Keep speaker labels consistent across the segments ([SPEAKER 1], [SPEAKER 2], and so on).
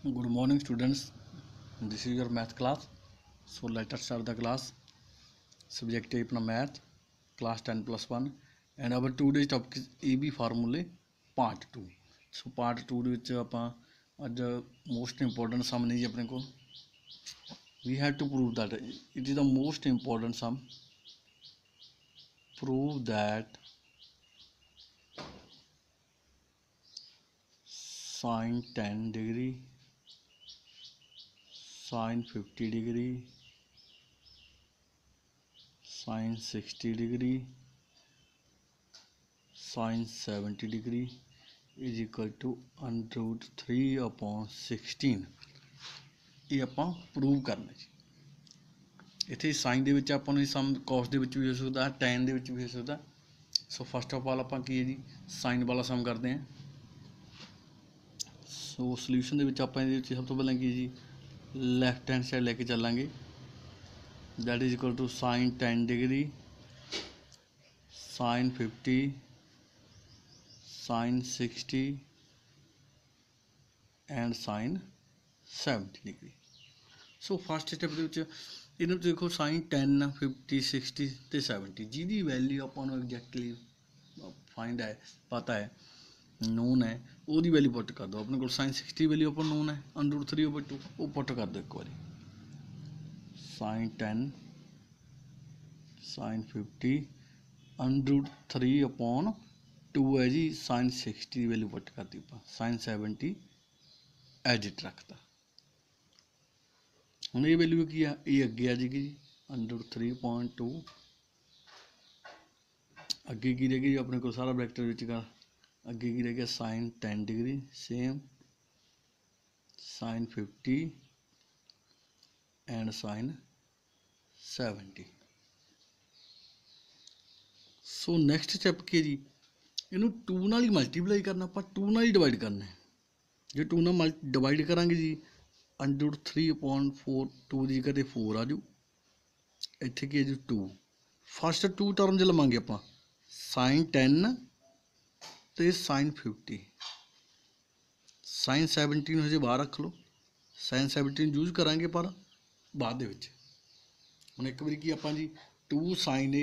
[SPEAKER 1] Good morning, students. This is your math class. So let us start the class. Subject A math, class 10+1, and our today's topic is AB formulae part 2. So part 2 ਦੇ ਵਿੱਚ ਆਪਾਂ ਅੱਜ most important sum ਨੇ ਜੀ ਆਪਣੇ ਕੋਲ. We have to prove that it is the most important sum. Prove that sin 10 degree, sin 50 degree, sin 60 degree, sin 70 degree is equal to under root 3/16. ਇਹ ਆਪਾਂ ਪ੍ਰੂਵ ਕਰਨਾ ਜੀ. ਇੱਥੇ ਸਾਈਨ ਦੇ ਵਿੱਚ ਆਪਾਂ ਨੂੰ ਸਮ ਕੋਸ ਦੇ ਵਿੱਚ ਵੀ ਹੋ ਸਕਦਾ, ਟੈਨ ਦੇ ਵਿੱਚ ਵੀ ਹੋ ਸਕਦਾ. ਸੋ ਫਸਟ ਆਫ ਆਲ ਆਪਾਂ ਕੀ ਹੈ ਜੀ, ਸਾਈਨ ਵਾਲਾ ਸਮ ਕਰਦੇ ਹਾਂ. ਸੋ ਸੋਲਿਊਸ਼ਨ ਦੇ ਵਿੱਚ ਆਪਾਂ ਇਹਦੇ ਵਿੱਚ ਸਭ ਤੋਂ ਪਹਿਲਾਂ ਕੀ ਜੀ, ਲੈਫਟ ਹੈਂਡ ਸਾਈਡ ਲੈ ਕੇ ਚੱਲਾਂਗੇ. that is equal to sin 10 degree, sin 50, sin 60 and sin 70 degree. So first step ਦੇ ਵਿੱਚ ਇਹਨਾਂ ਵਿੱਚ ਦੇਖੋ sin 10, 50, 60 ਤੇ 70 ਜਿਹਦੀ ਵੈਲਿਊ ਆਪਾਂ ਨੂੰ ਐਗਜੈਕਟਲੀ ਫਾਈਂਡ ਹੈ, ਪਤਾ ਹੈ, ਨੋਨ ਹੈ, ਉਹਦੀ ਵੈਲਿਊ ਪੁੱਟ ਕਰ ਦਿਓ. ਆਪਣੇ ਕੋਲ sin 60 ਵੈਲਿਊ ਆਪਾਂ ਨੋਨ ਹੈ, ਅੰਡਰ 3/2 ਉਹ ਪੁੱਟ ਕਰ ਦਿਓ ਇੱਕ ਵਾਰੀ. sin 10, sin 50 under 3/2 है जी. sin 60 की वैल्यू पुट करती ਆਪਾਂ, sin 70 एज इट रखता. ਹੁਣ ਇਹ ਵੈल्यू ਕੀ ਆ, ਇਹ ਅੱਗੇ ਆ ਜਾਏਗੀ ਜੀ ਅੰਡਰ 3.2. ਅੱਗੇ ਕੀ ਰਹੇਗੀ ਜੀ ਆਪਣੇ ਕੋਲ ਸਾਰਾ ਬ੍ਰੈਕਟ ਵਿੱਚ का ਅੱਗੇ ਕੀ ਰਹੇਗਾ sin 10 degree same, sin 50 and sin 70. So next step की जी, इनू 2 नाल ही मल्टीप्लाई करना, ਆਪਾਂ 2 ਨਾਲ ਹੀ डिवाइड करना है. जो 2 ਨਾਲ डिवाइड करांगे जी अंडर 3/4 2 ਦੀ ਜਗ੍ਹਾ 4 आ जाऊ. ਇੱਥੇ ਕੀ ਹੈ ਜੀ 2. फस्ट 2 टर्म च लवांगे ਆਪਾਂ sin 10 ਤੇ sin 50. sin 70 ਨੂੰ ਹਜੇ ਬਾਹਰ ਰੱਖ ਲਓ, sin 70 ਯੂਜ਼ ਕਰਾਂਗੇ ਪਰ ਬਾਅਦ ਦੇ ਵਿੱਚ. ਹੁਣ ਇੱਕ ਵਾਰੀ ਕੀ ਆਪਾਂ ਜੀ 2 sin A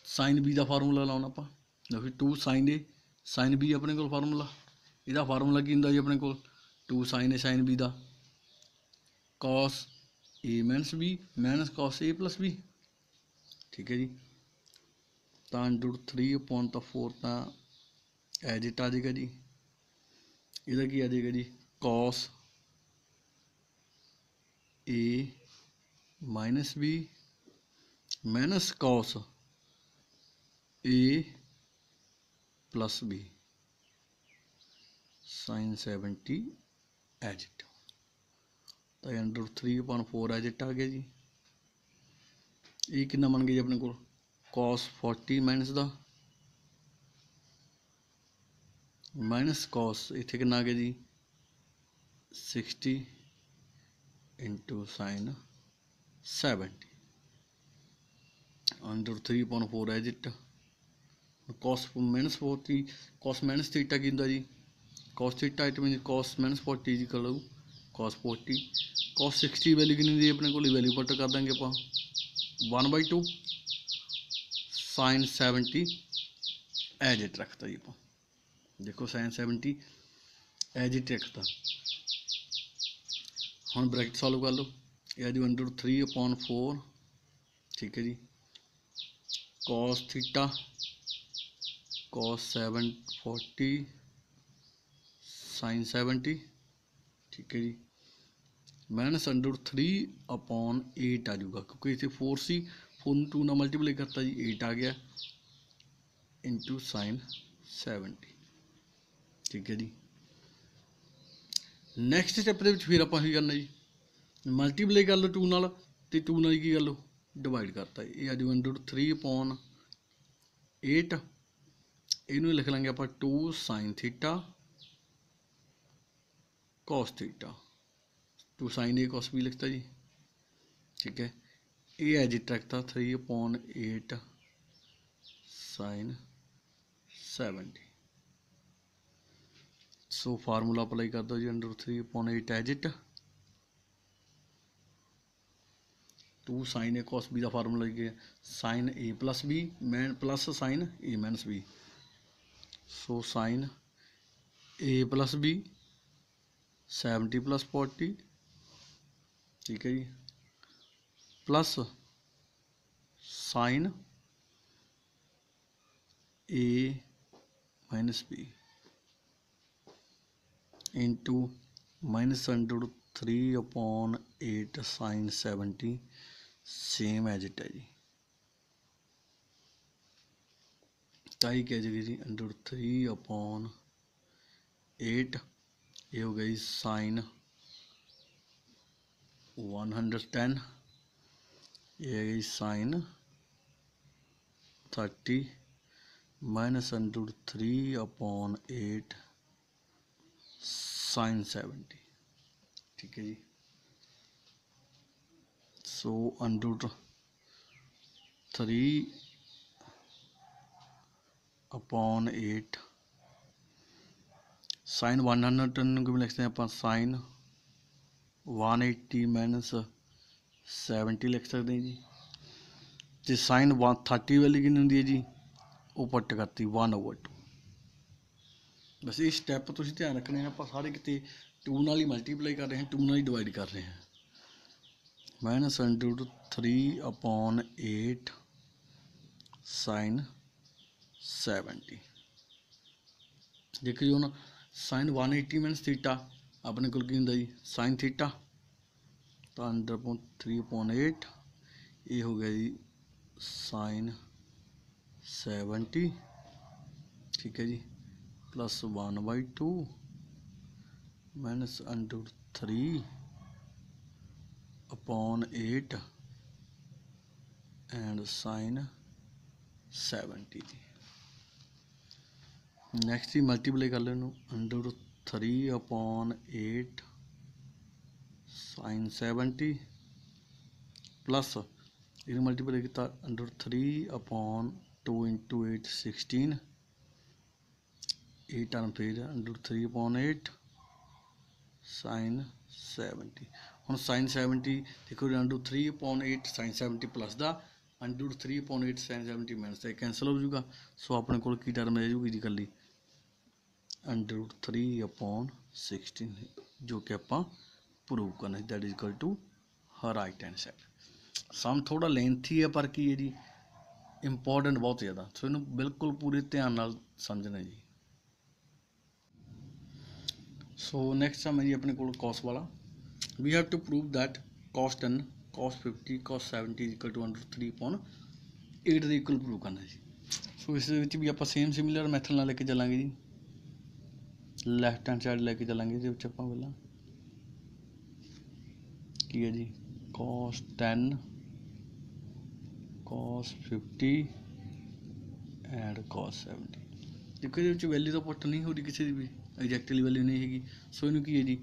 [SPEAKER 1] sin B the formula ਲਾਉਣਾ ਆਪਾਂ. ਫਿਰ 2 sin A sin B ਆਪਣੇ ਕੋਲ ਫਾਰਮੂਲਾ, ਇਹਦਾ ਫਾਰਮੂਲਾ ਕੀ ਹੁੰਦਾ ਜੀ ਆਪਣੇ ਕੋਲ 2 sin A sin B the cos A minus B minus cos A plus B. ਠੀਕ ਹੈ ਜੀ. ਤਾਂ ਅੰਡਰ 3/4 ਤਾਂ ਐਜ ਇਟ ਆ ਜਾਏਗਾ ਜੀ. ਇਹਦਾ ਕੀ ਆ ਜਾਏਗਾ ਜੀ cos A minus B minus cos A plus B sin 70 as it. तो अंडर 3/4 एज इट आ गया जी. ये कितना बन गया जी अपने को cos 40 माइनस का माइनस cos इतने कितना आ गया जी 60 into sin 70 under 3/4 as it. cos minus 40 cos minus theta की होंगे जी cos theta it mean cos minus 40 जी कर लो cos 40. cos 60 वैल्यू कितनी दी अपने को वैल्यू पुट कर देंगे आप 1/2 sin 70 एज इट रखता जी. आप देखो sin 70 एज इट रखता. हम ब्रैकेट सॉल्व कर लो. यह जी अंडर 3/4 ठीक है जी cos थीटा cos 740 sin 70 ठीक है जी माइनस अंडर 3/8 आ जाऊगा क्योंकि इसे 4 सी 4 2 ना मल्टीप्लाई करता जी 8 आ गया इंटू sin 70. ठीक है जी. नैक्सट स्टैप के फिर आप करना जी मल्टीप्लाई कर लो 2 नाल ते 2 नाल की कर लो डिवाइड करता. ये आ जाऊ अंडर 3/8 इनू लिख लेंगे आप 2 sin theta cos theta 2 sin A cos B लिखता जी. ठीक है. ये एज इट रखता 3/8 sin 70. सो फार्मूला अप्लाई कर दो जी, √3/8 as it. 2 sine A cos B का फार्मूला लिखे sine A plus B plus sine A minus B. So sine A plus B 70 + 40, ठीक है जी, plus sine A minus B into -√3/8 sine 70 same as it है जी। Tie क्या जगह जी, √3/8 ये हो गई साइन 110, ये है गई साइन 30 -√3/8 साइन 70, ठीक है जी। सो √3/8 साइन 110 को भी लिखते हैं अपन साइन 180 - 70 लिख सकते हैं जी। तो साइन 130 वाली कितनी होंगी है जी, वो पट करती 1/2। बस ये स्टैप तुम ध्यान रखने हैं, आप सारे कितने 2 नाल ही मल्टीप्लाई कर रहे हैं, 2 नाल ही डिवाइड कर रहे हैं। -√3/8 साइन 70, देखो जी हम साइन 180 माइनस थीटा अपने को जी साइन थीटा, तो √3/8 ये हो गया जी साइन 70, ठीक है जी, प्लस 1/2 -√3/8 एंड साइन 70 जी। नेक्स्ट ही मल्टीप्लाई कर लो √3/8 साइन 70 प्लस ये मल्टीप्लाई किया √3/2 × 8 16, 8 टर्म फिर √3/8 साइन 70। हम साइन 70 देखो √3/8 साइन 70 प्लस का √3/8 साइन 70 माइनस का कैंसल हो जाऊगा। सो अपने को टर्म रह जाऊगी जी कली √3/16, जो कि आप प्रूव करना that is equal to right hand side. सम थोड़ा लेंथी है पर की है जी इंपॉर्टेंट बहुत ज़्यादा, सो इन्हू बिल्कुल पूरे ध्यान नाल समझना जी। सो नैक्सट सम है जी अपने को कॉस वाला। We have to prove that cos 10 cos 50 cos 70 equal to √3/8 ਦੇ ਇਕੁਅਲ प्रूव करना जी। सो इस भी आप सेम सिमिलर मैथड ਨਾਲ लेके चलांगे जी, लैफ्ट हैंड साइड लेके चलांगे जी। आप पहला की है जी cos 10 cos 50 एंड cos 70। देखो ये वैल्यू तो पुट नहीं हो रही किसी की भी, एग्जैक्टली वैल्यू नहीं हैगी। सो इनू की है जी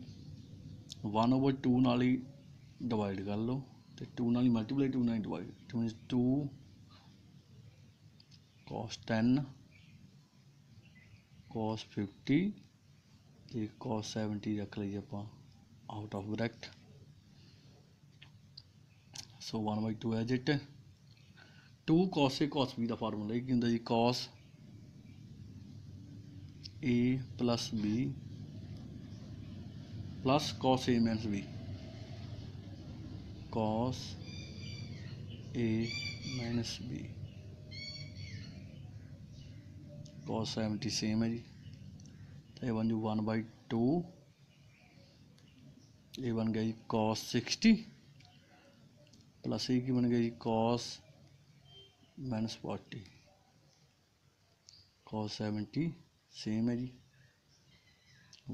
[SPEAKER 1] 1/2 नाल ही डिवाइड कर लो, तो 2 नाल ही मल्टीप्लाई 2 नाल डिवाइड, इट मीनस 2 cos 10 cos 50 ਤੇ cos 70 रख लीजिए ਆਪਾਂ out of bracket. So 1/2 as it 2 cos A cos B का फार्मूला की होंगे जी cos A plus B plus cos A minus B cos A minus B cos 70 same है जी। तो ये बन जू 1/2, ये बन गया जी cos 60 प्लस ये की बन गया जी cos -40 cos 70 सेम है जी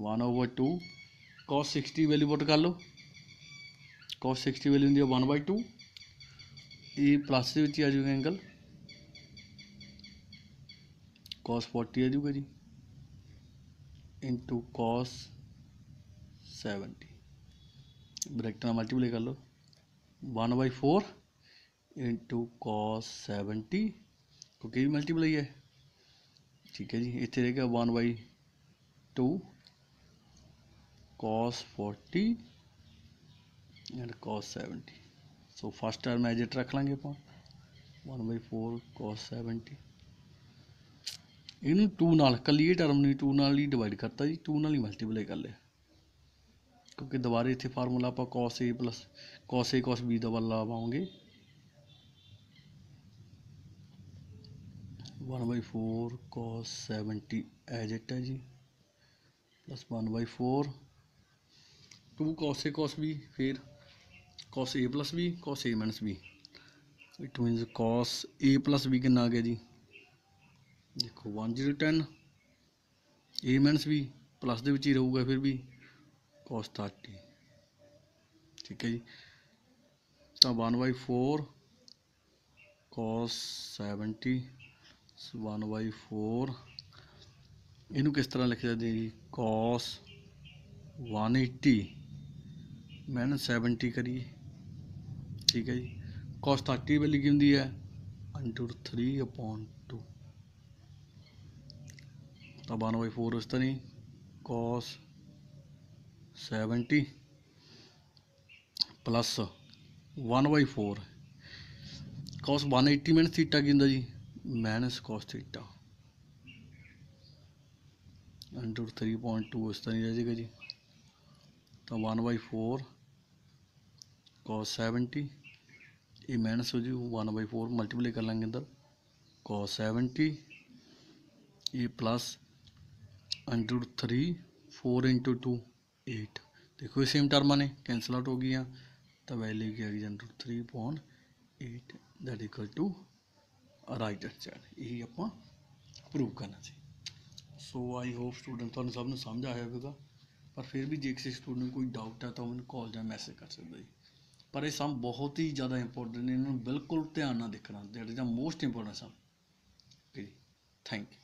[SPEAKER 1] 1/2 cos 60 वैल्यू पुट कर लो, cos 60 वैल्यू होंगी 1/2, ये प्लस के आ जाऊगा एंगल cos 40 आ जाऊगा जी इंटू cos 70, ब्रैकेट में मल्टीप्लाई कर लो 1/4 इंटू cos 70 क्योंकि मल्टीप्लाई है, ठीक है जी। इतने रहेगा 1/2 cos 40 and cos 70। So first term as it रख लांगे ਆਪਾਂ 1/4 cos 70। ਇਹਨੂੰ 2 ਨਾਲ ਕੱਲੀ ਇਹ ਟਰਮ ਨੂੰ 2 ਨਾਲ ਹੀ ਡਿਵਾਈਡ ਕਰਤਾ ਜੀ, 2 ਨਾਲ ਹੀ ਮਲਟੀਪਲਾਈ ਕਰ ਲਿਆ, ਕਿਉਂਕਿ ਦੁਬਾਰੇ ਇੱਥੇ ਫਾਰਮੂਲਾ ਆਪਾਂ cos A plus cos A cos B ਦਾ ਵਾਲਾ ਪਾਵਾਂਗੇ 1/4 cos 70 एज इट है जी, plus 1/4 2 cos A cos B, फिर cos A plus B cos A minus B, it means cos A plus B कितना आ गया जी, देखो 1010 A minus B प्लस दे विच ही रहूगा फिर भी cos 30, ठीक है जी। तो 1/4 cos 70 1/4 ਇਹਨੂੰ ਕਿਸ ਤਰ੍ਹਾਂ ਲਿਖ ਸਕਦੇ ਜੀ, cos 180 minus 70 ਕਰੀਏ, ਠੀਕ ਹੈ ਜੀ। cos 30 ਵਾਲੀ ਕੀ ਹੁੰਦੀ ਹੈ √3/2, ਤਾਂ 1/4 ਇਸ ਤਰ੍ਹਾਂ cos 70 plus 1/4 cos 180 minus theta ਕੀ ਹੁੰਦਾ ਜੀ माइनस cos थीटा √3.2 इस तरह रह जाएगा जी। तो 1/4 cos 70 ये माइनस हो जाए 1/4 मल्टीप्लाई कर लेंगे अंदर cos 70 ये प्लस √3 4 × 2 8, देखो ये सेम टर्म ने कैंसल आउट हो गई, तो वैल्यू क्या आ गई √3.8 that equal to right answer, यही ਆਪਾਂ प्रूव करना ਸੀ। सो आई होप स्टूडेंट ਤੁਹਾਨੂੰ ਸਭ ਨੂੰ ਸਮਝ ਆਇਆ ਹੋਵੇਗਾ, ਪਰ ਫਿਰ ਵੀ ਜੇ ਕਿਸੇ ਸਟੂਡੈਂਟ ਨੂੰ ਕੋਈ ਡਾਊਟ ਹੈ ਤਾਂ ਮੈਨੂੰ ਕਾਲ ਜਾਂ ਮੈਸੇਜ ਕਰ ਸਕਦਾ ਜੀ। ਪਰ ਇਹ ਸਮ ਬਹੁਤ ਹੀ ਜ਼ਿਆਦਾ ਇੰਪੋਰਟੈਂਟ ਨੇ, ਇਹਨਾਂ ਨੂੰ ਬਿਲਕੁਲ ਧਿਆਨ ਨਾਲ ਦੇਖਣਾ, that is the most important sum. Okay ਜੀ, ਥੈਂਕ ਯੂ।